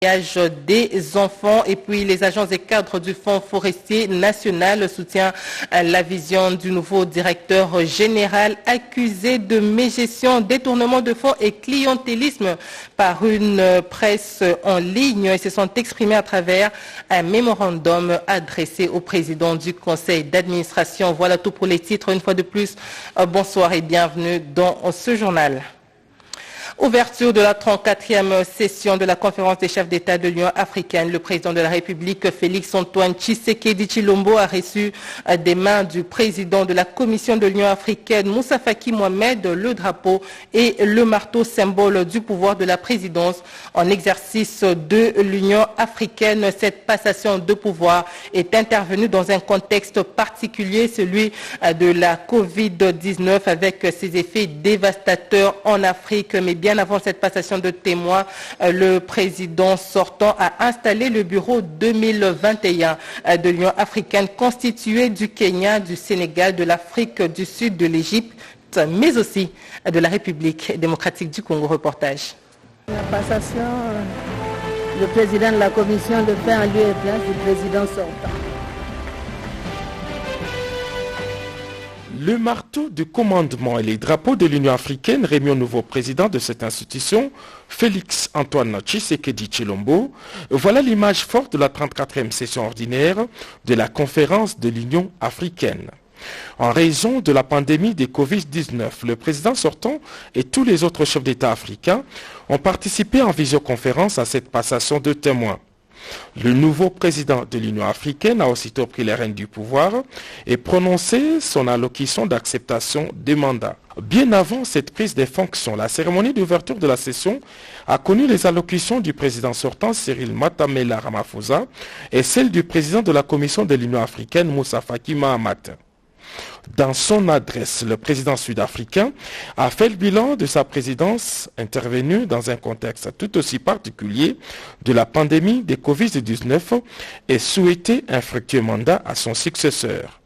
Des enfants et puis les agences et cadres du Fonds forestier national soutient la vision du nouveau directeur général accusé de mégestion, détournement de fonds et clientélisme par une presse en ligne. Ils se sont exprimés à travers un mémorandum adressé au président du conseil d'administration. Voilà tout pour les titres. Une fois de plus, bonsoir et bienvenue dans ce journal. Ouverture de la 34e session de la conférence des chefs d'État de l'Union africaine. Le président de la République, Félix-Antoine Tshisekedi Tshilombo, a reçu des mains du président de la Commission de l'Union africaine, Moussa Faki Mohamed, le drapeau et le marteau, symbole du pouvoir de la présidence en exercice de l'Union africaine. Cette passation de pouvoir est intervenue dans un contexte particulier, celui de la Covid-19, avec ses effets dévastateurs en Afrique. Mais bien avant cette passation de témoins, le président sortant a installé le bureau 2021 de l'Union africaine constitué du Kenya, du Sénégal, de l'Afrique du Sud, de l'Égypte, mais aussi de la République démocratique du Congo. Reportage. La passation, le président de la commission le fait en lieu et place du président sortant. Le marteau de commandement et les drapeaux de l'Union africaine remis au nouveau président de cette institution, Félix-Antoine Tshisekedi Tshilombo, voilà l'image forte de la 34e session ordinaire de la conférence de l'Union africaine. En raison de la pandémie de Covid-19, le président sortant et tous les autres chefs d'État africains ont participé en visioconférence à cette passation de témoins. Le nouveau président de l'Union africaine a aussitôt pris les rênes du pouvoir et prononcé son allocution d'acceptation des mandats. Bien avant cette prise des fonctions, la cérémonie d'ouverture de la session a connu les allocutions du président sortant Cyril Matamela Ramaphosa et celle du président de la Commission de l'Union africaine Moussa Faki Mohamed. Dans son adresse, le président sud-africain a fait le bilan de sa présidence intervenue dans un contexte tout aussi particulier de la pandémie de Covid-19 et souhaité un fructueux mandat à son successeur.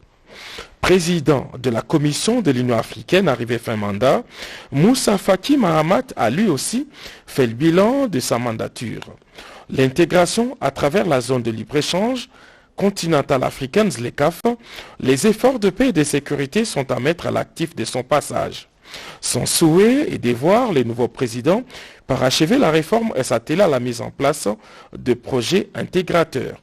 Président de la Commission de l'Union africaine arrivé fin mandat, Moussa Faki Mohamed a lui aussi fait le bilan de sa mandature. L'intégration à travers la zone de libre-échange continentale africaine, ZLECAf, les efforts de paix et de sécurité sont à mettre à l'actif de son passage. Son souhait est de voir le nouveau président parachever la réforme et s'atteler à la mise en place de projets intégrateurs.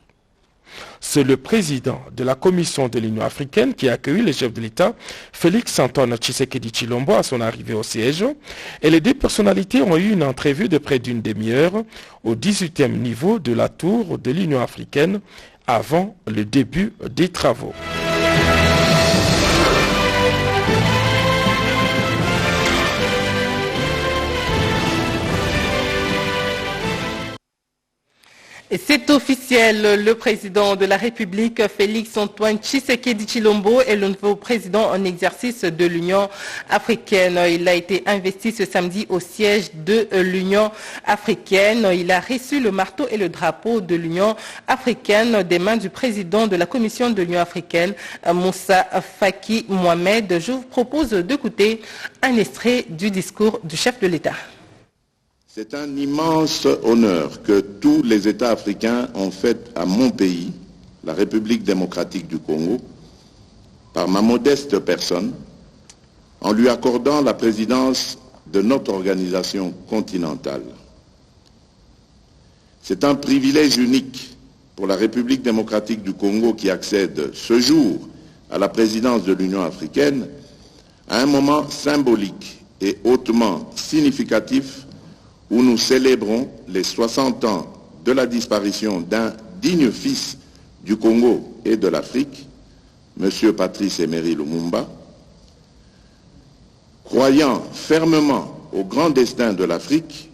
C'est le président de la Commission de l'Union africaine qui a accueilli le chef de l'État, Félix-Antoine Tshisekedi Tshilombo, à son arrivée au siège, et les deux personnalités ont eu une entrevue de près d'une demi-heure au 18e niveau de la tour de l'Union africaine avant le début des travaux. C'est officiel, le président de la République, Félix-Antoine Tshisekedi Tshilombo, est le nouveau président en exercice de l'Union africaine. Il a été investi ce samedi au siège de l'Union africaine. Il a reçu le marteau et le drapeau de l'Union africaine des mains du président de la Commission de l'Union africaine, Moussa Faki Mohamed. Je vous propose d'écouter un extrait du discours du chef de l'État. C'est un immense honneur que tous les États africains ont fait à mon pays, la République démocratique du Congo, par ma modeste personne, en lui accordant la présidence de notre organisation continentale. C'est un privilège unique pour la République démocratique du Congo qui accède ce jour à la présidence de l'Union africaine à un moment symbolique et hautement significatif où nous célébrons les 60 ans de la disparition d'un digne fils du Congo et de l'Afrique, M. Patrice Emery Lumumba. Croyant fermement au grand destin de l'Afrique,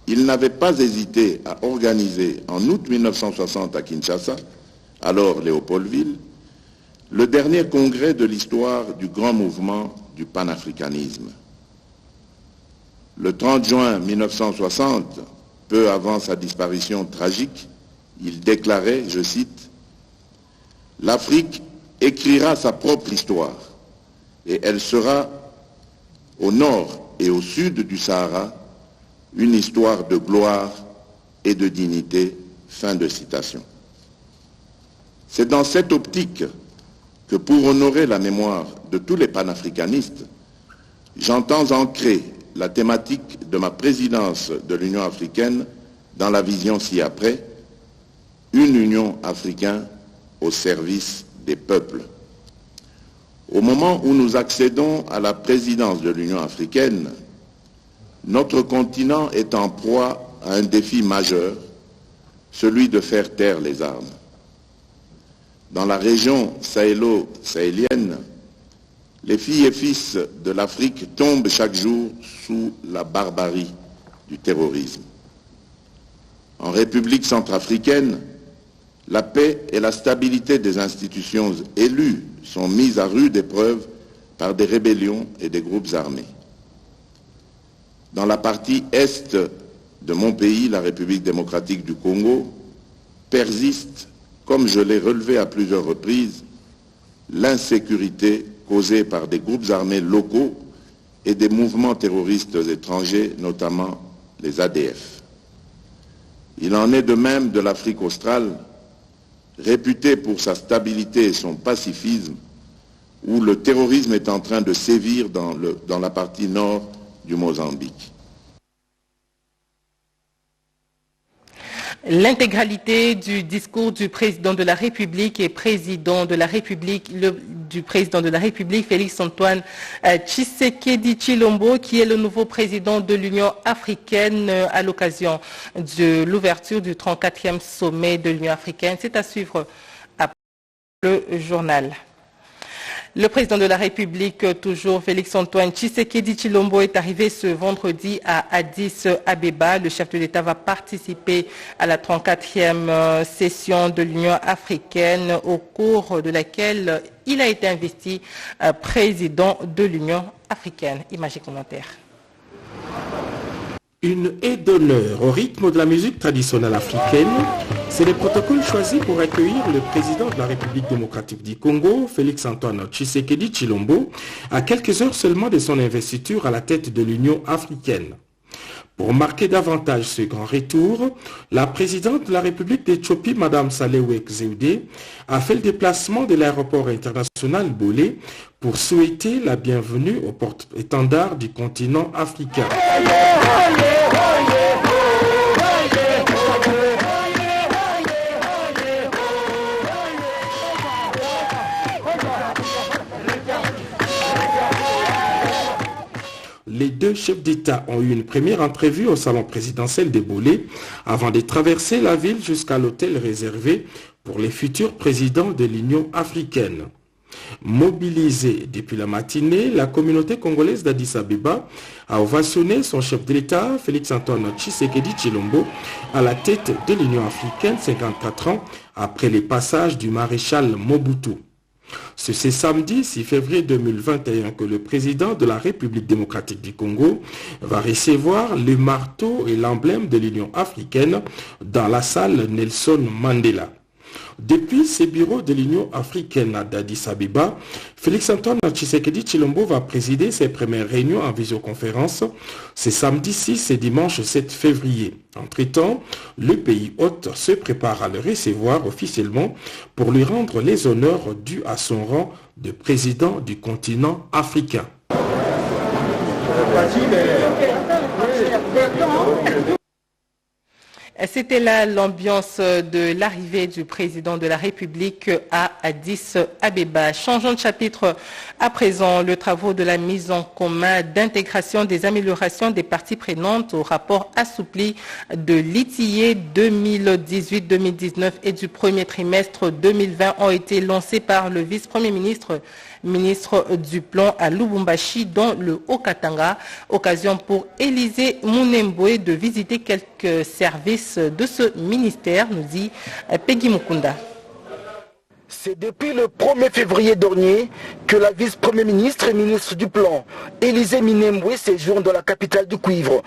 il n'avait pas hésité à organiser en août 1960 à Kinshasa, alors Léopoldville, le dernier congrès de l'histoire du grand mouvement du panafricanisme. Le 30 juin 1960, peu avant sa disparition tragique, il déclarait, je cite, « L'Afrique écrira sa propre histoire et elle sera au nord et au sud du Sahara une histoire de gloire et de dignité. Fin de citation. C'est dans cette optique que pour honorer la mémoire de tous les panafricanistes, j'entends ancrer la thématique de ma présidence de l'Union africaine dans la vision ci-après, une Union africaine au service des peuples. Au moment où nous accédons à la présidence de l'Union africaine, notre continent est en proie à un défi majeur, celui de faire taire les armes. Dans la région sahélo-sahélienne, les filles et fils de l'Afrique tombent chaque jour sous la barbarie du terrorisme. En République centrafricaine, la paix et la stabilité des institutions élues sont mises à rude épreuve par des rébellions et des groupes armés. Dans la partie est de mon pays, la République démocratique du Congo, persiste, comme je l'ai relevé à plusieurs reprises, l'insécurité causée par des groupes armés locaux et des mouvements terroristes étrangers, notamment les ADF. Il en est de même de l'Afrique australe, réputée pour sa stabilité et son pacifisme, où le terrorisme est en train de sévir dans la partie nord du Mozambique. L'intégralité du discours du président de la République et du président de la République, Félix-Antoine Tshisekedi Tshilombo, qui est le nouveau président de l'Union africaine à l'occasion de l'ouverture du 34e sommet de l'Union africaine. C'est à suivre après le journal. Le président de la République, toujours Félix-Antoine Tshisekedi Tshilombo, est arrivé ce vendredi à Addis Abeba. Le chef de l'État va participer à la 34e session de l'Union africaine, au cours de laquelle il a été investi président de l'Union africaine. Images et commentaires. Une aide d'honneur au rythme de la musique traditionnelle africaine, c'est le protocole choisi pour accueillir le président de la République démocratique du Congo, Félix-Antoine Tshisekedi Tshilombo, à quelques heures seulement de son investiture à la tête de l'Union africaine. Pour marquer davantage ce grand retour, la présidente de la République d'Éthiopie, Mme Sahle-Work Zewde, a fait le déplacement de l'aéroport international Bolé pour souhaiter la bienvenue au porte-étendard du continent africain. Les deux chefs d'État ont eu une première entrevue au salon présidentiel de Bolé avant de traverser la ville jusqu'à l'hôtel réservé pour les futurs présidents de l'Union africaine. Mobilisée depuis la matinée, la communauté congolaise d'Addis Abeba a ovationné son chef de l'État, Félix-Antoine Tshisekedi Tshilombo, à la tête de l'Union africaine 54 ans après les passages du maréchal Mobutu. C'est ce samedi 6 février 2021 que le président de la République démocratique du Congo va recevoir le marteau et l'emblème de l'Union africaine dans la salle Nelson Mandela. Depuis ses bureaux de l'Union africaine à Addis Abeba, Félix-Antoine Tshisekedi Tshilombo va présider ses premières réunions en visioconférence ce samedi 6 et dimanche 7 février. Entre-temps, le pays hôte se prépare à le recevoir officiellement pour lui rendre les honneurs dus à son rang de président du continent africain. C'était là l'ambiance de l'arrivée du président de la République à Addis Abeba. Changeons de chapitre à présent. Les travaux de la mise en commun d'intégration des améliorations des parties prenantes au rapport assoupli de l'ITIE 2018-2019 et du premier trimestre 2020 ont été lancés par le vice-premier ministre du plan à Lubumbashi dans le Haut-Katanga. Occasion pour Élisée Mounemboué de visiter quelques services de ce ministère, nous dit Peggy Mukunda. C'est depuis le 1er février dernier que la vice-premier ministre et ministre du plan, Élisée Mounemboué, séjourne dans la capitale du cuivre.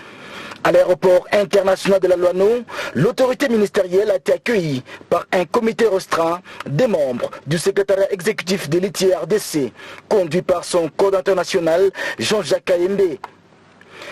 À l'aéroport international de la Loano, l'autorité ministérielle a été accueillie par un comité restreint des membres du secrétariat exécutif de l'ITIE-RDC, conduit par son coordinateur national, Jean-Jacques Kayembe.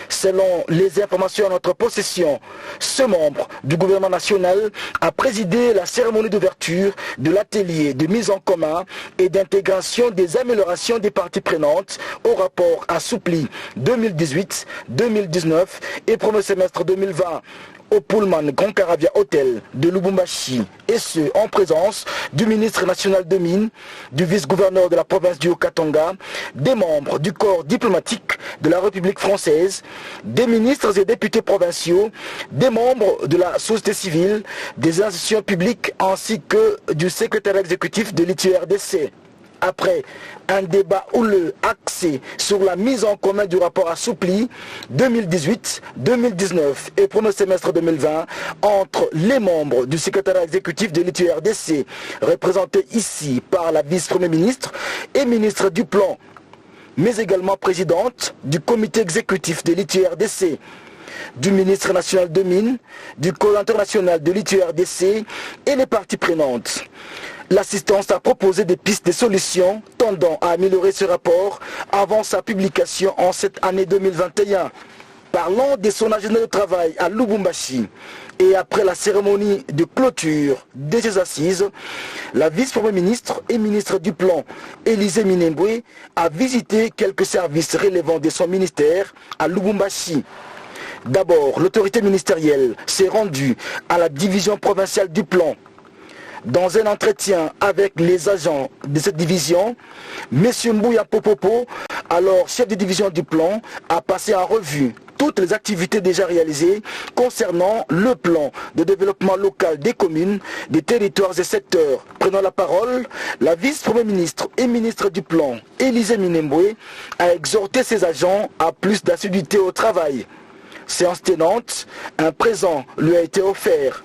Selon les informations à notre possession, ce membre du gouvernement national a présidé la cérémonie d'ouverture de l'atelier de mise en commun et d'intégration des améliorations des parties prenantes au rapport assoupli 2018-2019 et premier semestre 2020. Au Pullman Grand Caravia Hotel de Lubumbashi, et ce en présence du ministre national de Mines, du vice-gouverneur de la province du Haut-Katanga, des membres du corps diplomatique de la République française, des ministres et députés provinciaux, des membres de la société civile, des institutions publiques ainsi que du secrétaire exécutif de l'ITURDC. Après un débat houleux axé sur la mise en commun du rapport assoupli 2018-2019 et premier semestre 2020 entre les membres du secrétariat exécutif de l'ITURDC, représentés ici par la vice-premier ministre et ministre du Plan, mais également présidente du comité exécutif de l'ITURDC, du ministre national de Mines, du coordinateur national de l'ITURDC et les parties prenantes. L'assistance a proposé des pistes de solutions tendant à améliorer ce rapport avant sa publication en cette année 2021. Parlant de son agenda de travail à Lubumbashi et après la cérémonie de clôture de ses assises, la vice-première ministre et ministre du Plan, Élisée Minembwe, a visité quelques services relevant de son ministère à Lubumbashi. D'abord, l'autorité ministérielle s'est rendue à la division provinciale du Plan. Dans un entretien avec les agents de cette division, M. Mbouya Popopo, alors chef de division du Plan, a passé en revue toutes les activités déjà réalisées concernant le plan de développement local des communes, des territoires et secteurs. Prenant la parole, la vice-première ministre et ministre du Plan, Élisée Minembwe, a exhorté ses agents à plus d'assiduité au travail. Séance tenante, un présent lui a été offert.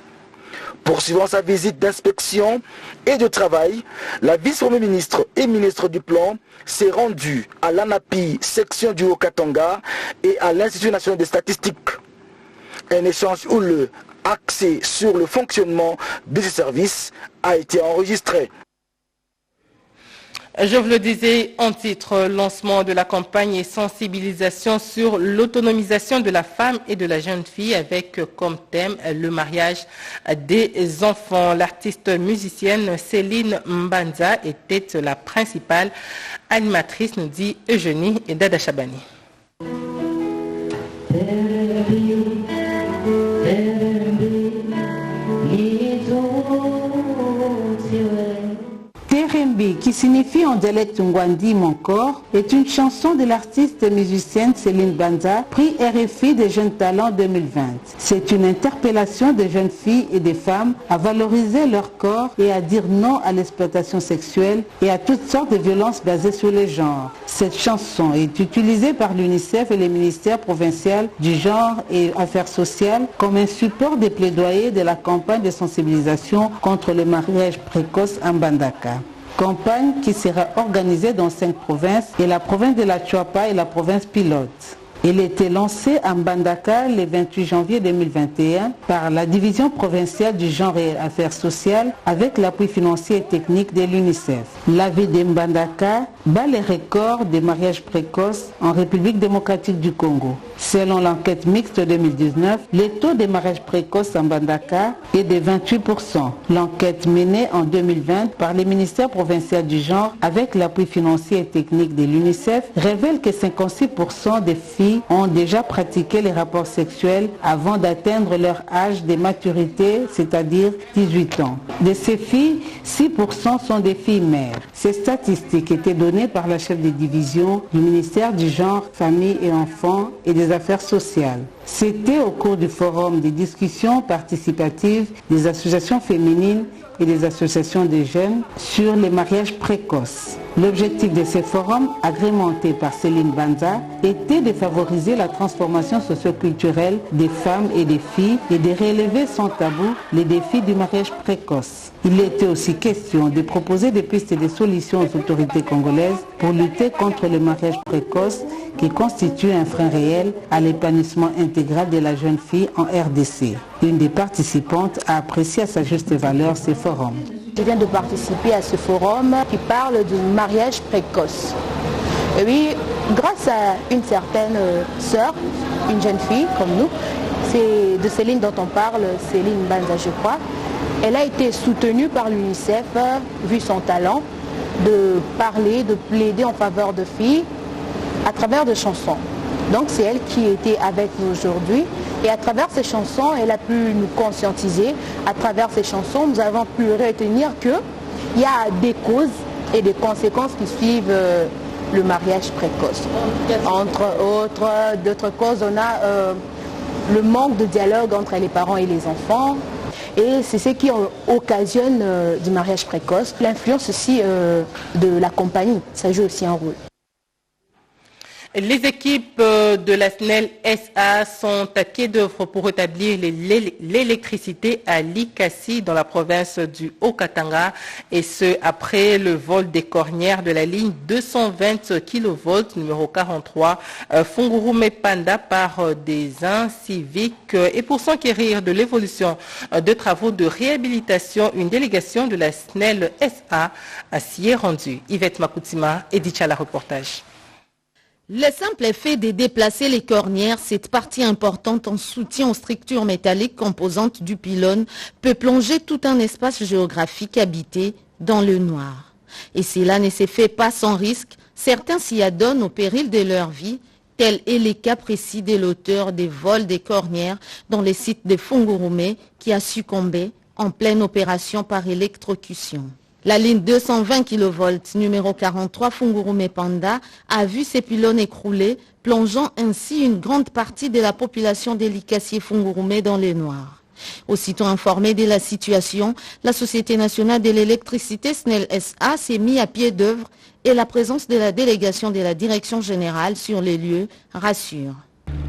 Poursuivant sa visite d'inspection et de travail, la vice-première ministre et ministre du Plan s'est rendue à l'ANAPI, section du Haut-Katanga, et à l'Institut national des statistiques. Un échange houleux axé sur le fonctionnement de ces services a été enregistré. Je vous le disais en titre, lancement de la campagne et sensibilisation sur l'autonomisation de la femme et de la jeune fille avec comme thème le mariage des enfants. L'artiste musicienne Céline Mbanza était la principale animatrice, nous dit Eugénie et Dada Chabani. Terembi, qui signifie en dialecte ngwandi mon corps, est une chanson de l'artiste musicienne Céline Mbanza, prix RFI des jeunes talents 2020. C'est une interpellation des jeunes filles et des femmes à valoriser leur corps et à dire non à l'exploitation sexuelle et à toutes sortes de violences basées sur les genres. Cette chanson est utilisée par l'UNICEF et les ministères provinciaux du genre et affaires sociales comme un support des plaidoyers de la campagne de sensibilisation contre le mariage précoce en Mbandaka. Campagne qui sera organisée dans 5 provinces et la province de la Chuapa et la province pilote. Elle a été lancée à Mbandaka le 28 janvier 2021 par la division provinciale du genre et affaires sociales avec l'appui financier et technique de l'UNICEF. La ville de Mbandaka bat les records des mariages précoces en République démocratique du Congo. Selon l'enquête mixte 2019, le taux de mariage précoce en Mbandaka est de 28%. L'enquête menée en 2020 par le ministère provincial du genre avec l'appui financier et technique de l'UNICEF révèle que 56% des filles ont déjà pratiqué les rapports sexuels avant d'atteindre leur âge de maturité, c'est-à-dire 18 ans. De ces filles, 6% sont des filles mères. Ces statistiques étaient données par la chef de division du ministère du genre, famille et enfants et des affaires sociales. C'était au cours du forum des discussions participatives des associations féminines et des associations de jeunes sur les mariages précoces. L'objectif de ces forums, agrémentés par Céline Mbanza, était de favoriser la transformation socio-culturelle des femmes et des filles et de relever sans tabou les défis du mariage précoce. Il était aussi question de proposer des pistes et des solutions aux autorités congolaises pour lutter contre le mariage précoce qui constitue un frein réel à l'épanouissement intégral de la jeune fille en RDC. Une des participantes a apprécié à sa juste valeur ces forums. Je viens de participer à ce forum qui parle du mariage précoce. Et oui, grâce à une certaine sœur, une jeune fille comme nous, c'est de Céline dont on parle, Céline Banza je crois. Elle a été soutenue par l'UNICEF, vu son talent, de parler, de plaider en faveur de filles à travers des chansons. Donc c'est elle qui était avec nous aujourd'hui et à travers ces chansons, elle a pu nous conscientiser. À travers ces chansons, nous avons pu retenir qu'il y a des causes et des conséquences qui suivent le mariage précoce. Entre autres, d'autres causes, on a le manque de dialogue entre les parents et les enfants. Et c'est ce qui occasionne du mariage précoce. L'influence aussi de la compagnie, ça joue aussi un rôle. Les équipes de la SNEL SA sont à pied d'œuvre pour rétablir l'électricité à Likasi dans la province du Haut-Katanga et ce après le vol des cornières de la ligne 220 kV numéro 43 Fungurume-Panda par des inciviques. Et pour s'enquérir de l'évolution de travaux de réhabilitation, une délégation de la SNEL SA s'y est rendue. Yvette Makutima et Dichala reportage. Le simple effet de déplacer les cornières, cette partie importante en soutien aux structures métalliques composantes du pylône, peut plonger tout un espace géographique habité dans le noir. Et cela ne se fait pas sans risque, certains s'y adonnent au péril de leur vie, tel est le cas précis de l'auteur des vols des cornières dans le site de Fungurume qui a succombé en pleine opération par électrocution. La ligne 220 kV numéro 43 Fungurume-Panda a vu ses pylônes écrouler, plongeant ainsi une grande partie de la population des Likasi et Fungurume dans les noirs. Aussitôt informée de la situation, la Société nationale de l'électricité SNEL SA s'est mise à pied d'œuvre et la présence de la délégation de la direction générale sur les lieux rassure.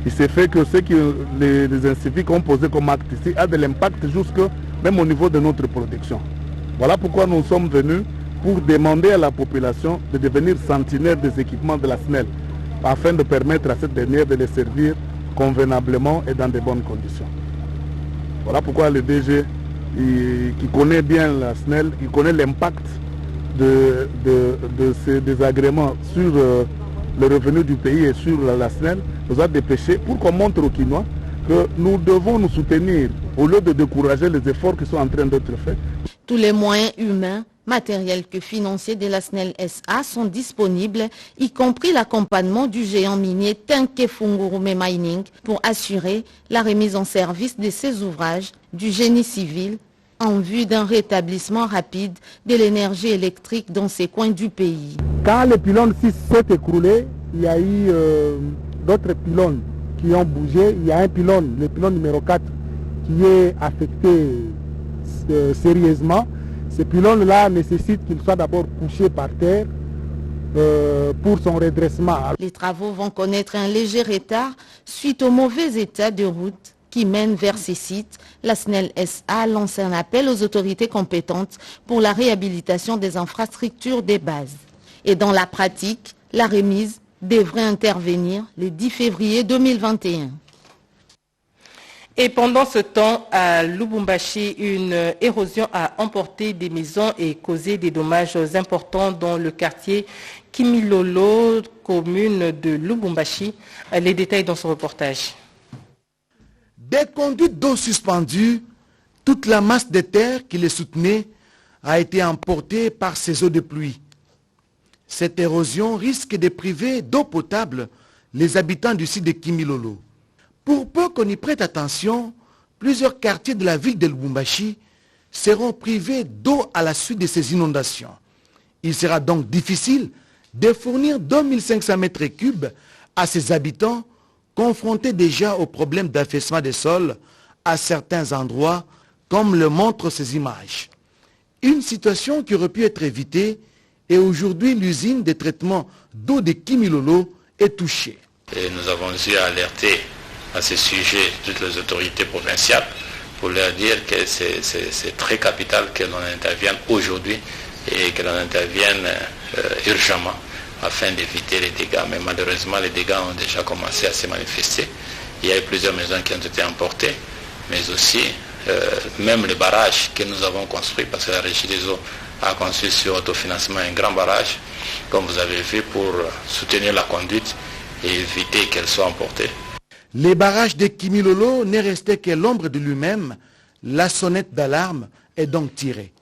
Il s'est fait que ce que les inciviques ont posé comme acte ici a de l'impact jusque même au niveau de notre protection. Voilà pourquoi nous sommes venus pour demander à la population de devenir sentinelles des équipements de la SNEL afin de permettre à cette dernière de les servir convenablement et dans de bonnes conditions. Voilà pourquoi le DG, qui connaît bien la SNEL, il connaît l'impact de ces désagréments sur le revenu du pays et sur la SNEL, nous a dépêché pour qu'on montre aux Kinois que nous devons nous soutenir au lieu de décourager les efforts qui sont en train d'être faits. Tous les moyens humains, matériels que financiers de la SNEL SA sont disponibles, y compris l'accompagnement du géant minier Tenke Fungurume Mining pour assurer la remise en service de ces ouvrages du génie civil en vue d'un rétablissement rapide de l'énergie électrique dans ces coins du pays. Quand le pylône 6 s'est écroulé, il y a eu d'autres pylônes qui ont bougé. Il y a un pylône, le pylône numéro 4, qui est affecté sérieusement. Ce pylône-là nécessite qu'il soit d'abord couché par terre pour son redressement. Les travaux vont connaître un léger retard suite au mauvais état de route qui mène vers ces sites. La SNEL SA lance un appel aux autorités compétentes pour la réhabilitation des infrastructures des bases. Et dans la pratique, la remise devrait intervenir le 10 février 2021. Et pendant ce temps, à Lubumbashi, une érosion a emporté des maisons et causé des dommages importants dans le quartier Kimilolo, commune de Lubumbashi. Les détails dans ce reportage. Des conduites d'eau suspendues, toute la masse de terre qui les soutenait a été emportée par ces eaux de pluie. Cette érosion risque de priver d'eau potable les habitants du site de Kimilolo. Pour peu qu'on y prête attention, plusieurs quartiers de la ville de Lubumbashi seront privés d'eau à la suite de ces inondations. Il sera donc difficile de fournir 2500 mètres cubes à ces habitants confrontés déjà au problème d'affaissement des sols à certains endroits, comme le montrent ces images. Une situation qui aurait pu être évitée et aujourd'hui l'usine de traitement d'eau de Kimilolo est touchée. Et nous avons dû alerter à ce sujet toutes les autorités provinciales pour leur dire que c'est très capital que l'on intervienne aujourd'hui et que l'on intervienne urgemment afin d'éviter les dégâts. Mais malheureusement, les dégâts ont déjà commencé à se manifester. Il y a eu plusieurs maisons qui ont été emportées, mais aussi même les barrages que nous avons construits, parce que la Régie des eaux a construit sur autofinancement un grand barrage, comme vous avez vu, pour soutenir la conduite et éviter qu'elle soit emportée. Les barrages de Kimilolo n'est resté que l'ombre de lui-même. La sonnette d'alarme est donc tirée.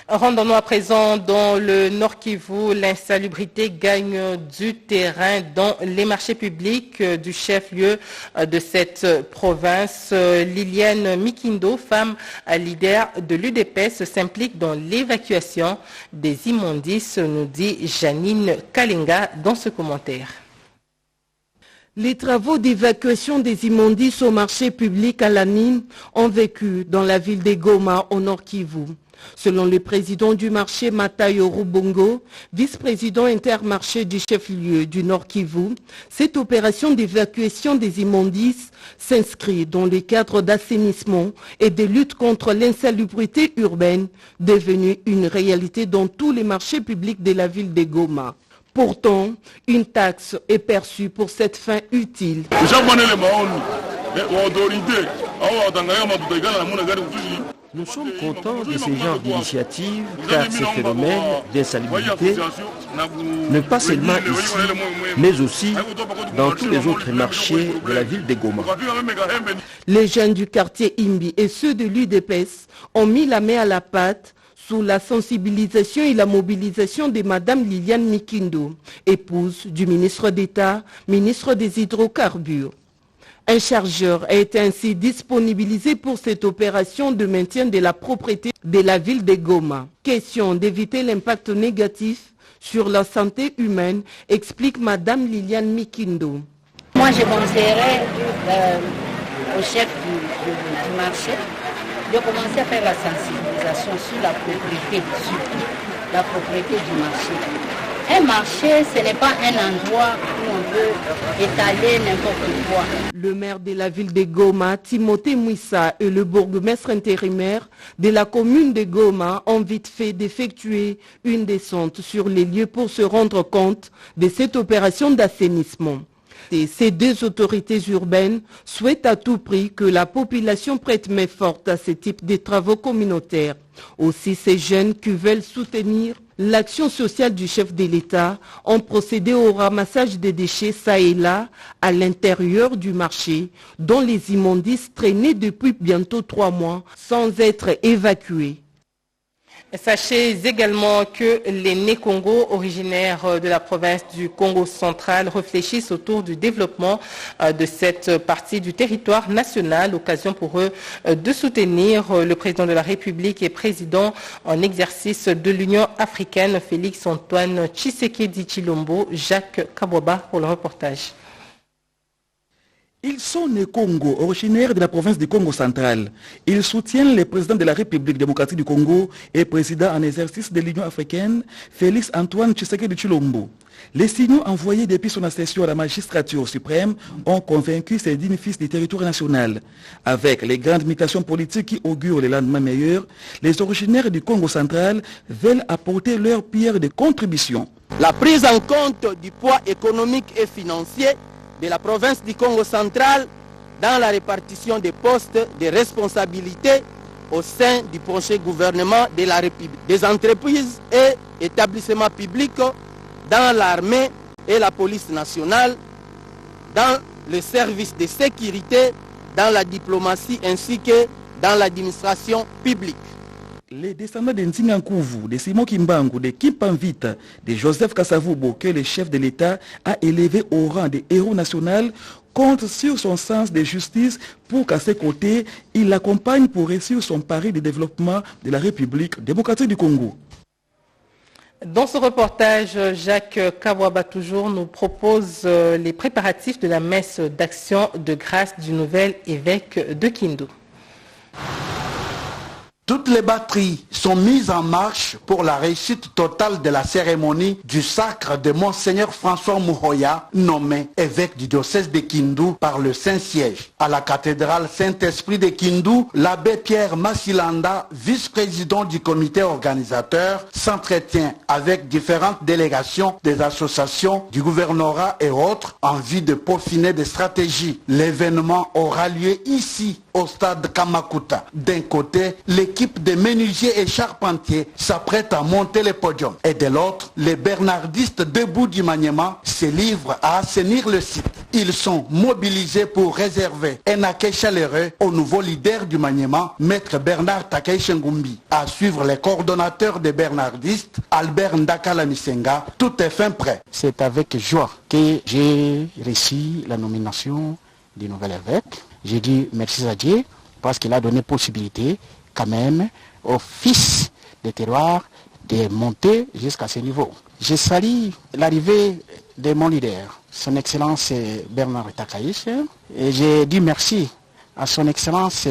Rendons-nous à présent dans le Nord Kivu. L'insalubrité gagne du terrain dans les marchés publics du chef-lieu de cette province. Liliane Mikindo, femme leader de l'UDPS, s'implique dans l'évacuation des immondices, nous dit Janine Kalinga dans ce commentaire. Les travaux d'évacuation des immondices au marché public à Lanine ont vécu dans la ville de Goma au Nord Kivu. Selon le président du marché Matayo Rubongo, vice-président intermarché du chef-lieu du Nord Kivu, cette opération d'évacuation des immondices s'inscrit dans le cadre d'assainissement et de lutte contre l'insalubrité urbaine, devenue une réalité dans tous les marchés publics de la ville de Goma. Pourtant, une taxe est perçue pour cette fin utile. Nous sommes contents de ce genre d'initiative car ces phénomènes d'insalubrité, ne pas seulement ici, mais aussi dans tous les autres marchés de la ville de Goma. Les jeunes du quartier Imbi et ceux de l'UDPS ont mis la main à la pâte sous la sensibilisation et la mobilisation de Madame Liliane Mikindo, épouse du ministre d'État, ministre des Hydrocarbures. Un chargeur a été ainsi disponibilisé pour cette opération de maintien de la propriété de la ville de Goma. Question d'éviter l'impact négatif sur la santé humaine, explique Madame Liliane Mikindo. Moi, je conseillerais au chef du marché de commencer à faire la sensibilisation sur la propriété, surtout la propriété du marché. Un marché, ce n'est pas un endroit où on peut étaler n'importe quoi. Le maire de la ville de Goma, Timothée Mouissa, et le bourgmestre intérimaire de la commune de Goma ont vite fait d'effectuer une descente sur les lieux pour se rendre compte de cette opération d'assainissement. Et ces deux autorités urbaines souhaitent à tout prix que la population prête main forte à ce type de travaux communautaires. Aussi, ces jeunes qui veulent soutenir l'action sociale du chef de l'État ont procédé au ramassage des déchets ça et là à l'intérieur du marché, dont les immondices traînaient depuis bientôt 3 mois sans être évacués. Sachez également que les Né-Congo, originaires de la province du Congo central, réfléchissent autour du développement de cette partie du territoire national. Occasion pour eux de soutenir le président de la République et président en exercice de l'Union africaine, Félix Antoine Tshisekedi Tshilombo. Jacques Kabwaba pour le reportage. Ils sont nés Congo, originaires de la province du Congo central. Ils soutiennent le président de la République démocratique du Congo et président en exercice de l'Union africaine, Félix Antoine Tshisekedi Tshilombo. Les signaux envoyés depuis son accession à la magistrature suprême ont convaincu ces dignes fils du territoire national. Avec les grandes mutations politiques qui augurent les lendemains meilleurs, les originaires du Congo central veulent apporter leur pierre de contribution. La prise en compte du poids économique et financier de la province du Congo central dans la répartition des postes de responsabilité au sein du prochain gouvernement de la République. Des entreprises et établissements publics dans l'armée et la police nationale, dans les services de sécurité, dans la diplomatie ainsi que dans l'administration publique. Les descendants de Nzingankouvu, de Simon Kimbangu, de Kimpanvita, de Joseph Kasavubo, que le chef de l'État a élevé au rang de héros national, comptent sur son sens de justice pour qu'à ses côtés, il l'accompagne pour réussir son pari de développement de la République démocratique du Congo. Dans ce reportage, Jacques Kawaba toujours nous propose les préparatifs de la messe d'action de grâce du nouvel évêque de Kindu. Toutes les batteries sont mises en marche pour la réussite totale de la cérémonie du sacre de Monseigneur François Mouhoya, nommé évêque du diocèse de Kindu par le Saint-Siège. À la cathédrale Saint-Esprit de Kindu, l'abbé Pierre Massilanda, vice-président du comité organisateur, s'entretient avec différentes délégations des associations, du gouvernorat et autres en vue de peaufiner des stratégies. L'événement aura lieu ici, au stade Kamakuta. D'un côté, l'équipe de menuisiers et charpentiers s'apprête à monter le podium. Et de l'autre, les bernardistes debout du Maniema se livrent à assainir le site. Ils sont mobilisés pour réserver un accueil chaleureux au nouveau leader du Maniema, Maître Bernard Takei Ngumbi. À suivre les coordonnateurs des bernardistes, Albert Ndakala Misenga, tout est fin prêt. C'est avec joie que j'ai reçu la nomination du nouvel évêque. J'ai dit merci à Dieu parce qu'il a donné possibilité quand même au fils des terroirs de monter jusqu'à ce niveau. Je salue l'arrivée de mon leader, son Excellence Bernard Takaïs, et j'ai dit merci à son Excellence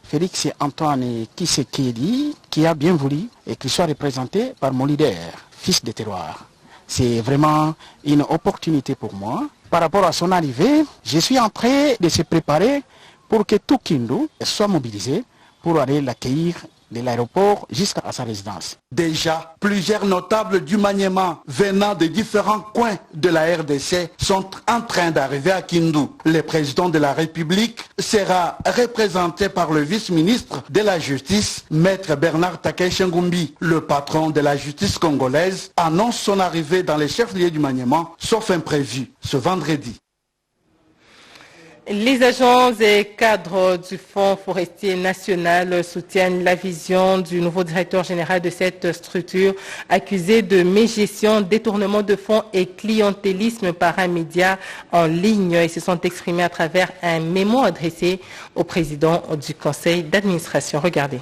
Félix Antoine Tshisekedi qui a bien voulu et qu'il soit représenté par mon leader, fils des terroirs. C'est vraiment une opportunité pour moi. Par rapport à son arrivée, je suis en train de se préparer pour que tout Kindu soit mobilisé pour aller l'accueillir de l'aéroport jusqu'à sa résidence. Déjà, plusieurs notables du Maniema venant de différents coins de la RDC sont en train d'arriver à Kindu. Le président de la République sera représenté par le vice-ministre de la Justice, Maître Bernard Takei Ngumbi. Le patron de la justice congolaise annonce son arrivée dans les chefs-lieux du Maniema, sauf imprévu, ce vendredi. Les agents et cadres du Fonds forestier national soutiennent la vision du nouveau directeur général de cette structure accusé de mégestion, détournement de fonds et clientélisme par un média en ligne. Ils se sont exprimés à travers un mémo adressé au président du conseil d'administration. Regardez.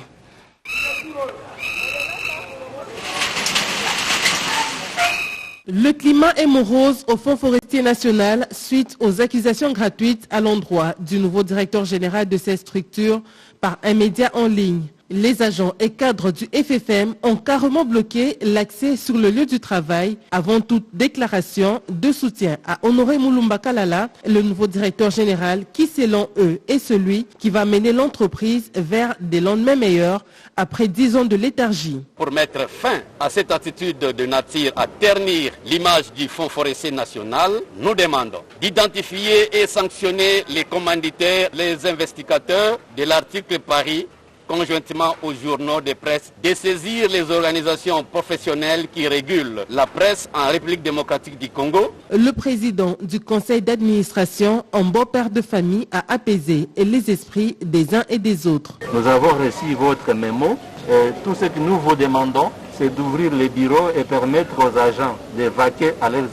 Le climat est morose au Fonds forestier national suite aux accusations gratuites à l'endroit du nouveau directeur général de cette structure par un média en ligne. Les agents et cadres du FFM ont carrément bloqué l'accès sur le lieu du travail avant toute déclaration de soutien à Honoré Mulumba Kalala, le nouveau directeur général qui, selon eux, est celui qui va mener l'entreprise vers des lendemains meilleurs après 10 ans de léthargie. Pour mettre fin à cette attitude de nature à ternir l'image du Fonds forestier national, nous demandons d'identifier et sanctionner les commanditaires, les investigateurs de l'article Paris, conjointement aux journaux de presse, de saisir les organisations professionnelles qui régulent la presse en République démocratique du Congo. Le président du conseil d'administration, un beau père de famille, a apaisé les esprits des uns et des autres. Nous avons reçu votre mémo et tout ce que nous vous demandons, c'est d'ouvrir les bureaux et permettre aux agents de vaquer à leurs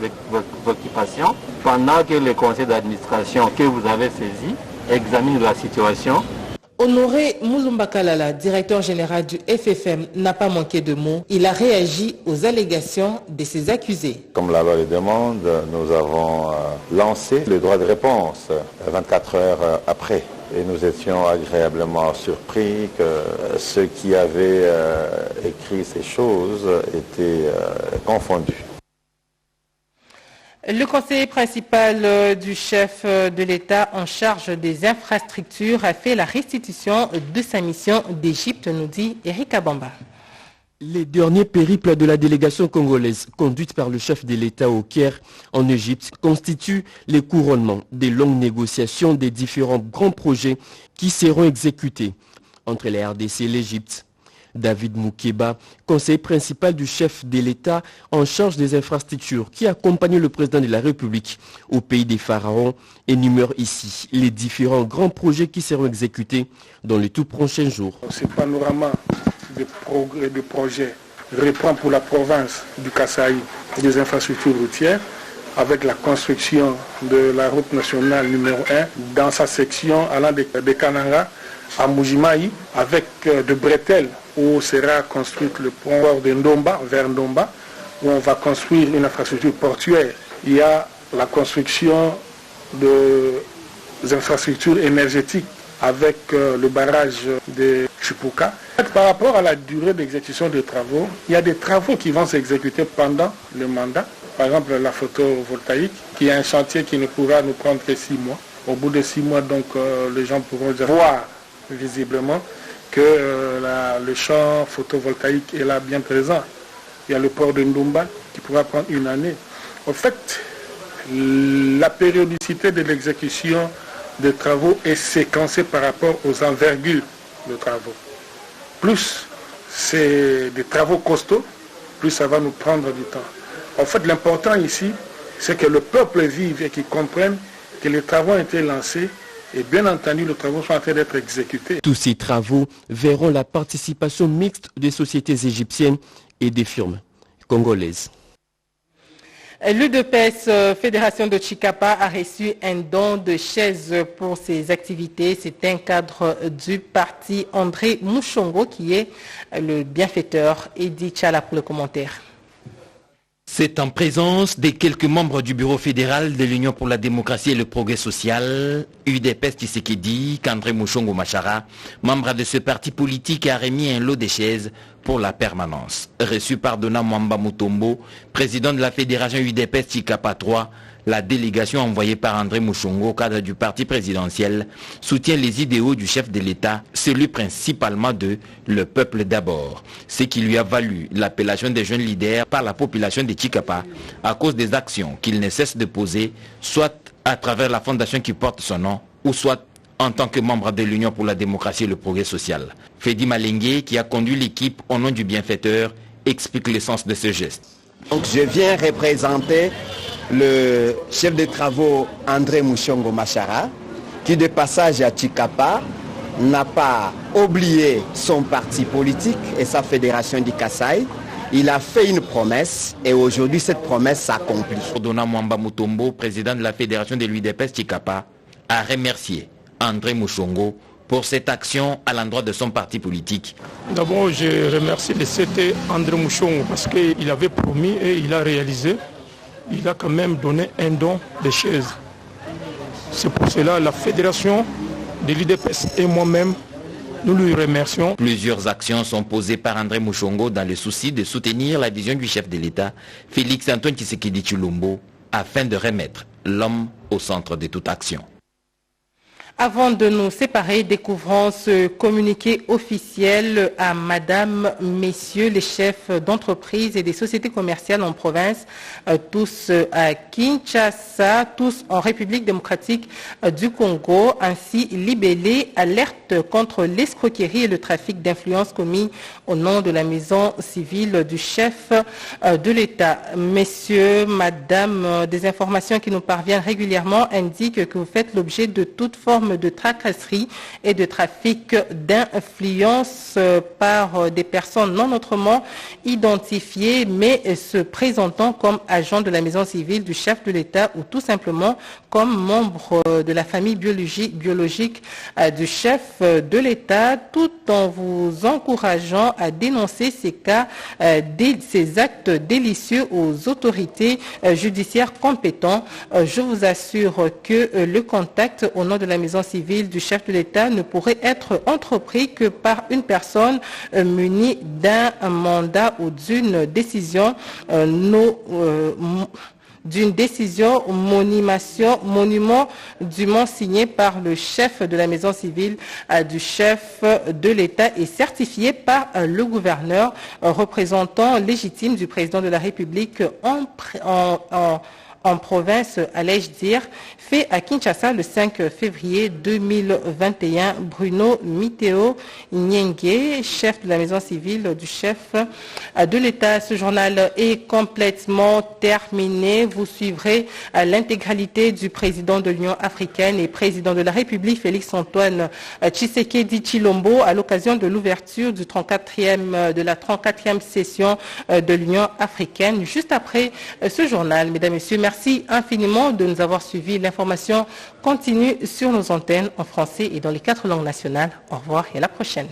occupations pendant que le conseil d'administration que vous avez saisi examine la situation. Honoré Mulumba Kalala, directeur général du FFM, n'a pas manqué de mots. Il a réagi aux allégations de ses accusés. Comme la loi le demande, nous avons lancé le droit de réponse 24 heures après. Et nous étions agréablement surpris que ceux qui avaient écrit ces choses étaient confondus. Le conseiller principal du chef de l'État en charge des infrastructures a fait la restitution de sa mission d'Égypte, nous dit Eric Abamba. Les derniers périples de la délégation congolaise conduite par le chef de l'État au Caire en Égypte constituent les couronnements des longues négociations des différents grands projets qui seront exécutés entre la RDC et l'Égypte. David Moukeba, conseiller principal du chef de l'État en charge des infrastructures qui accompagne le président de la République au pays des pharaons, énumère ici les différents grands projets qui seront exécutés dans les tout prochains jours. Ce panorama de projets reprend pour la province du Kasaï des infrastructures routières avec la construction de la route nationale numéro 1 dans sa section allant de Kananga à Mujimaï avec de bretelles où sera construit le pont de Ndomba vers Ndomba où on va construire une infrastructure portuaire. Il y a la construction des infrastructures énergétiques avec le barrage de Chipuka. Par rapport à la durée d'exécution des travaux, il y a des travaux qui vont s'exécuter pendant le mandat. Par exemple, la photovoltaïque, qui est un chantier qui ne pourra nous prendre que 6 mois. Au bout de 6 mois, donc, les gens pourront voir visiblement que le champ photovoltaïque est là bien présent. Il y a le port de Ndumba qui pourra prendre 1 année. En fait, la périodicité de l'exécution des travaux est séquencée par rapport aux envergures de travaux. Plus c'est des travaux costauds, plus ça va nous prendre du temps. En fait, l'important ici, c'est que le peuple vive et qu'il comprenne que les travaux ont été lancés et bien entendu, les travaux sont en train d'être exécutés. Tous ces travaux verront la participation mixte des sociétés égyptiennes et des firmes congolaises. L'UDPS Fédération de Chikapa a reçu un don de chaises pour ses activités. C'est un cadre du parti André Mouchongo qui est le bienfaiteur. Eddy Tchala pour le commentaire. C'est en présence des quelques membres du bureau fédéral de l'Union pour la démocratie et le progrès social, UDPS Tshisekedi, qu'André Mouchongo Machara, membre de ce parti politique, a remis un lot de chaises pour la permanence. Reçu par Dona Mwamba Mutombo, président de la fédération UDPS Chikapa 3, la délégation envoyée par André Mouchongo, cadre du parti présidentiel, soutient les idéaux du chef de l'État, celui principalement de « le peuple d'abord », ce qui lui a valu l'appellation des jeunes leaders par la population de Chikapa à cause des actions qu'il ne cesse de poser, soit à travers la fondation qui porte son nom, ou soit en tant que membre de l'Union pour la démocratie et le progrès social. Fedi Malengue, qui a conduit l'équipe au nom du bienfaiteur, explique l'essence de ce geste. Donc je viens représenter le chef de travaux André Mouchongo Machara, qui de passage à Chikapa n'a pas oublié son parti politique et sa fédération du Kasaï. Il a fait une promesse et aujourd'hui cette promesse s'accomplit. Dona Mwamba Mutombo, président de la fédération de l'UDPS Chikapa, a remercié André Mouchongo pour cette action à l'endroit de son parti politique. D'abord, je remercie le CT André Mouchongo parce qu'il avait promis et il a réalisé. Il a quand même donné un don de chaises. C'est pour cela la fédération de l'UDPS et moi-même, nous lui remercions. Plusieurs actions sont posées par André Mouchongo dans le souci de soutenir la vision du chef de l'État, Félix Antoine Tshisekedi Tshilombo, afin de remettre l'homme au centre de toute action. Avant de nous séparer, découvrons ce communiqué officiel à Madame, Messieurs les chefs d'entreprise et des sociétés commerciales en province, tous à Kinshasa, tous en République démocratique du Congo, ainsi libellé alerte contre l'escroquerie et le trafic d'influence commis au nom de la maison civile du chef de l'État. Messieurs, Madame, des informations qui nous parviennent régulièrement indiquent que vous faites l'objet de toute forme de tracasserie et de trafic d'influence par des personnes non autrement identifiées mais se présentant comme agents de la maison civile du chef de l'État ou tout simplement comme membres de la famille biologique du chef de l'État, tout en vous encourageant à dénoncer ces cas, ces actes délicieux aux autorités judiciaires compétentes. Je vous assure que le contact au nom de la maison civile du chef de l'État ne pourrait être entrepris que par une personne munie d'un mandat ou d'une décision monument dûment signé par le chef de la maison civile du chef de l'État et certifié par le gouverneur, représentant légitime du président de la République en province, allais-je dire, fait à Kinshasa le 5 février 2021. Bruno Miteo Nyenge, chef de la maison civile du chef de l'État. Ce journal est complètement terminé. Vous suivrez l'intégralité du président de l'Union africaine et président de la République, Félix Antoine Tshisekedi Tshilombo, à l'occasion de l'ouverture de la 34e session de l'Union africaine. Juste après ce journal, mesdames et messieurs, merci infiniment de nous avoir suivis. L'information continue sur nos antennes en français et dans les 4 langues nationales. Au revoir et à la prochaine.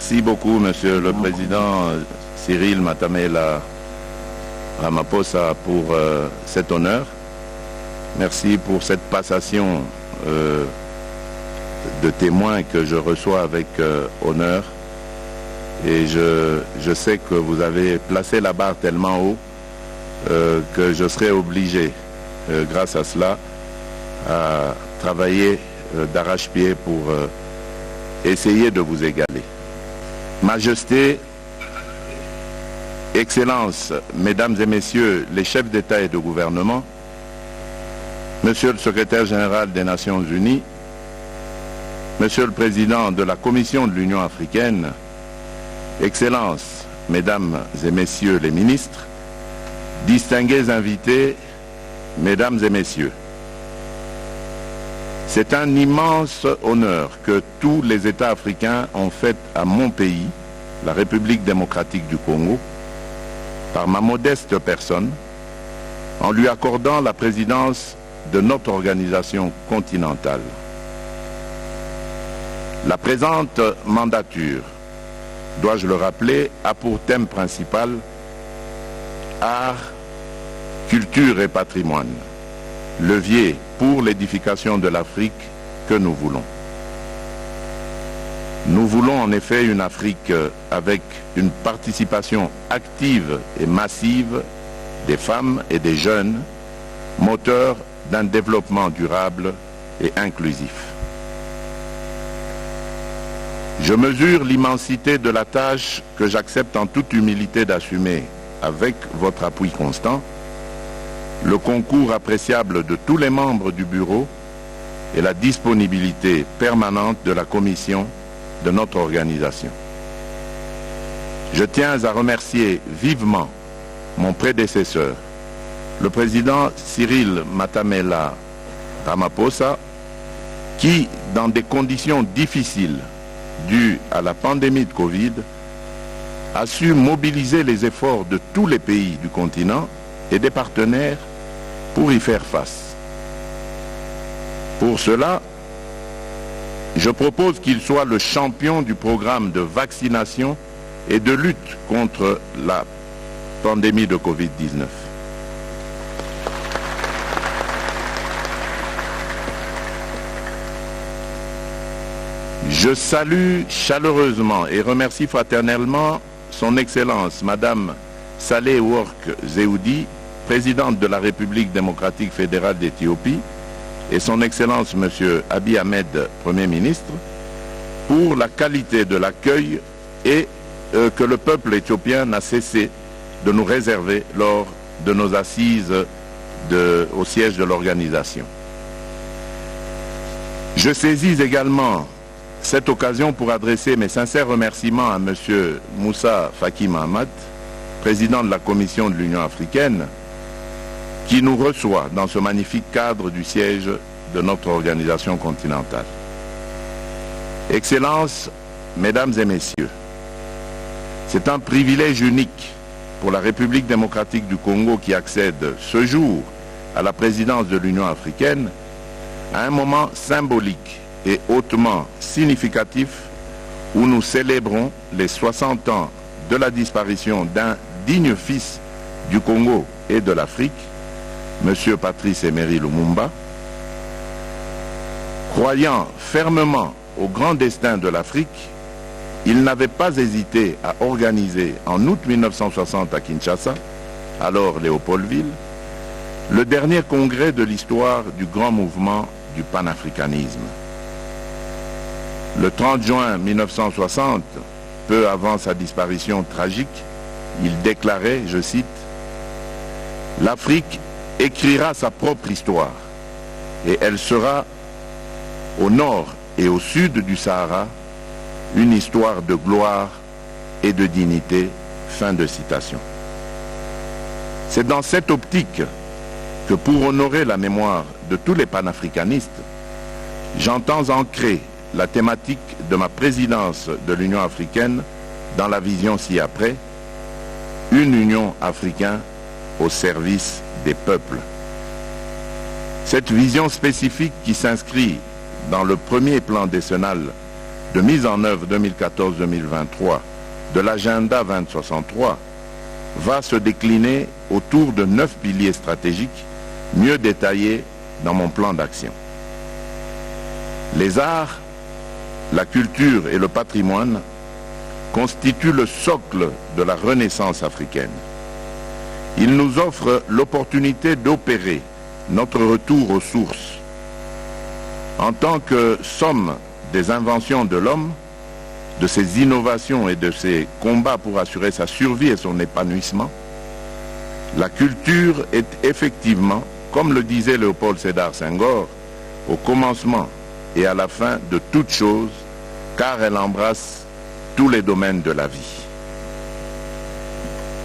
Merci beaucoup, Monsieur le Président Cyril Matamela Ramaphosa, pour cet honneur. Merci pour cette passation de témoins que je reçois avec honneur. Et je sais que vous avez placé la barre tellement haut que je serai obligé, grâce à cela, à travailler d'arrache-pied pour essayer de vous égaler. Majesté, Excellences, Mesdames et Messieurs les chefs d'État et de gouvernement, Monsieur le Secrétaire général des Nations Unies, Monsieur le Président de la Commission de l'Union africaine, Excellences, Mesdames et Messieurs les ministres, distingués invités, Mesdames et Messieurs, c'est un immense honneur que tous les États africains ont fait à mon pays, la République démocratique du Congo, par ma modeste personne, en lui accordant la présidence de notre organisation continentale. La présente mandature, dois-je le rappeler, a pour thème principal art, culture et patrimoine, levier pour l'édification de l'Afrique que nous voulons. Nous voulons en effet une Afrique avec une participation active et massive des femmes et des jeunes, moteur d'un développement durable et inclusif. Je mesure l'immensité de la tâche que j'accepte en toute humilité d'assumer avec votre appui constant, le concours appréciable de tous les membres du bureau et la disponibilité permanente de la commission de notre organisation. Je tiens à remercier vivement mon prédécesseur, le président Cyril Matamela Ramaphosa, qui, dans des conditions difficiles dues à la pandémie de Covid, a su mobiliser les efforts de tous les pays du continent et des partenaires pour y faire face. Pour cela, je propose qu'il soit le champion du programme de vaccination et de lutte contre la pandémie de Covid-19. Je salue chaleureusement et remercie fraternellement son Excellence, Madame Saleh Work Zewudi, présidente de la République démocratique fédérale d'Éthiopie, et son Excellence, Monsieur Abiy Ahmed, Premier ministre, pour la qualité de l'accueil et que le peuple éthiopien n'a cessé de nous réserver lors de nos assises au siège de l'organisation. Je saisis également cette occasion pour adresser mes sincères remerciements à M. Moussa Faki Mahamat, président de la Commission de l'Union africaine, qui nous reçoit dans ce magnifique cadre du siège de notre organisation continentale. Excellences, Mesdames et Messieurs, c'est un privilège unique pour la République démocratique du Congo qui accède ce jour à la présidence de l'Union africaine à un moment symbolique et hautement significatif où nous célébrons les 60 ans de la disparition d'un digne fils du Congo et de l'Afrique, M. Patrice Emery Lumumba. Croyant fermement au grand destin de l'Afrique, il n'avait pas hésité à organiser en août 1960 à Kinshasa, alors Léopoldville, le dernier congrès de l'histoire du grand mouvement du panafricanisme. Le 30 juin 1960, peu avant sa disparition tragique, il déclarait, je cite, « L'Afrique écrira sa propre histoire et elle sera au nord et au sud du Sahara une histoire de gloire et de dignité. » Fin de citation. C'est dans cette optique que pour honorer la mémoire de tous les panafricanistes, j'entends ancrer la thématique de ma présidence de l'Union africaine dans la vision ci-après, une Union africaine au service des peuples. Cette vision spécifique qui s'inscrit dans le premier plan décennal de mise en œuvre 2014-2023 de l'agenda 2063 va se décliner autour de 9 piliers stratégiques mieux détaillés dans mon plan d'action. Les arts, la culture et le patrimoine constituent le socle de la renaissance africaine. Ils nous offrent l'opportunité d'opérer notre retour aux sources. En tant que somme des inventions de l'homme, de ses innovations et de ses combats pour assurer sa survie et son épanouissement, la culture est effectivement, comme le disait Léopold Sédar Senghor, au commencement et à la fin de toute chose, car elle embrasse tous les domaines de la vie.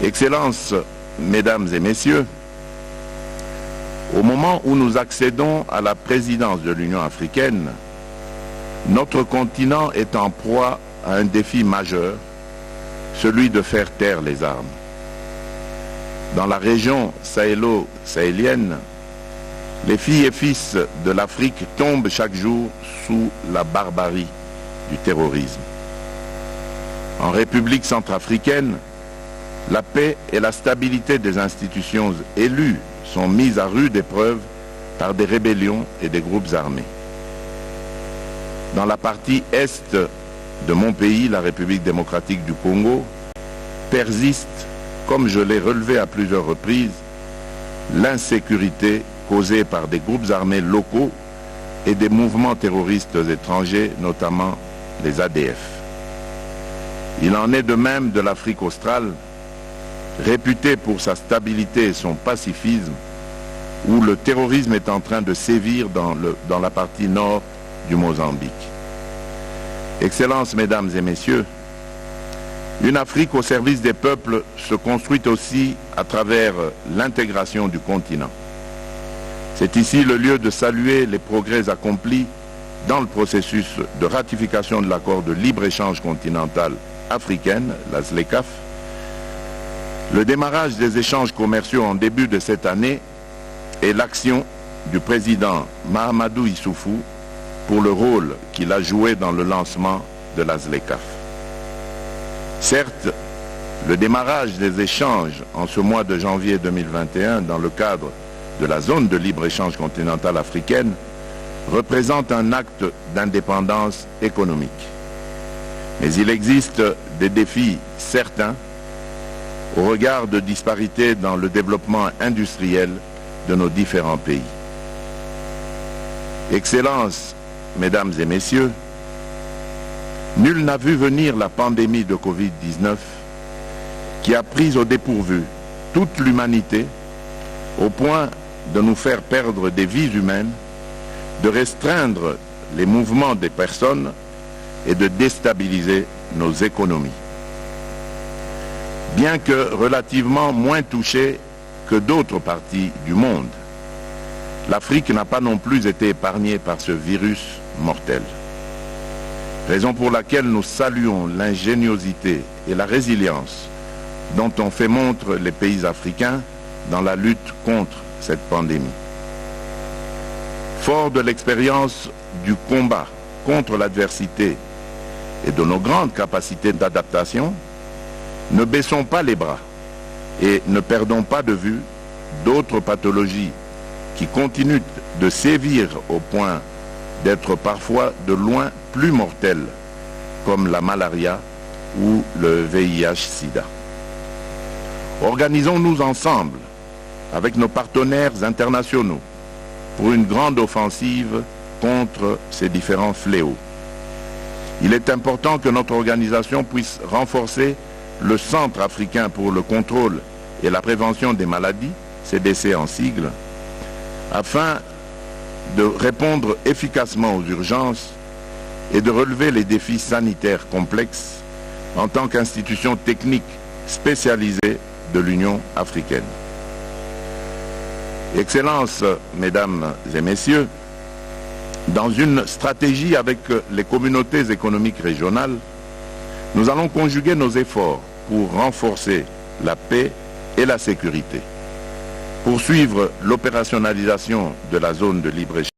Excellences, Mesdames et Messieurs, au moment où nous accédons à la présidence de l'Union africaine, notre continent est en proie à un défi majeur, celui de faire taire les armes. Dans la région sahélo-sahélienne, les filles et fils de l'Afrique tombent chaque jour sous la barbarie du terrorisme. En République centrafricaine, la paix et la stabilité des institutions élues sont mises à rude épreuve par des rébellions et des groupes armés. Dans la partie est de mon pays, la République démocratique du Congo, persiste, comme je l'ai relevé à plusieurs reprises, l'insécurité causée par des groupes armés locaux et des mouvements terroristes étrangers, notamment les ADF. Il en est de même de l'Afrique australe, réputée pour sa stabilité et son pacifisme, où le terrorisme est en train de sévir dans la partie nord du Mozambique. Excellences, Mesdames et Messieurs, une Afrique au service des peuples se construit aussi à travers l'intégration du continent. C'est ici le lieu de saluer les progrès accomplis dans le processus de ratification de l'accord de libre-échange continental africaine, la ZLECAf, le démarrage des échanges commerciaux en début de cette année et l'action du président Mahamadou Issoufou pour le rôle qu'il a joué dans le lancement de la ZLECAf. Certes, le démarrage des échanges en ce mois de janvier 2021 dans le cadre de la zone de libre-échange continentale africaine représente un acte d'indépendance économique. Mais il existe des défis certains au regard de disparités dans le développement industriel de nos différents pays. Excellences, Mesdames et Messieurs, nul n'a vu venir la pandémie de Covid-19 qui a pris au dépourvu toute l'humanité au point de nous faire perdre des vies humaines, de restreindre les mouvements des personnes et de déstabiliser nos économies. Bien que relativement moins touchée que d'autres parties du monde, l'Afrique n'a pas non plus été épargnée par ce virus mortel. Raison pour laquelle nous saluons l'ingéniosité et la résilience dont ont fait montre les pays africains dans la lutte contre cette pandémie. Fort de l'expérience du combat contre l'adversité et de nos grandes capacités d'adaptation, ne baissons pas les bras et ne perdons pas de vue d'autres pathologies qui continuent de sévir au point d'être parfois de loin plus mortelles, comme la malaria ou le VIH-Sida. Organisons-nous ensemble avec nos partenaires internationaux pour une grande offensive contre ces différents fléaux. Il est important que notre organisation puisse renforcer le Centre africain pour le contrôle et la prévention des maladies, CDC en sigle, afin de répondre efficacement aux urgences et de relever les défis sanitaires complexes en tant qu'institution technique spécialisée de l'Union africaine. Excellences, Mesdames et Messieurs, dans une stratégie avec les communautés économiques régionales, nous allons conjuguer nos efforts pour renforcer la paix et la sécurité, poursuivre l'opérationnalisation de la zone de libre-échange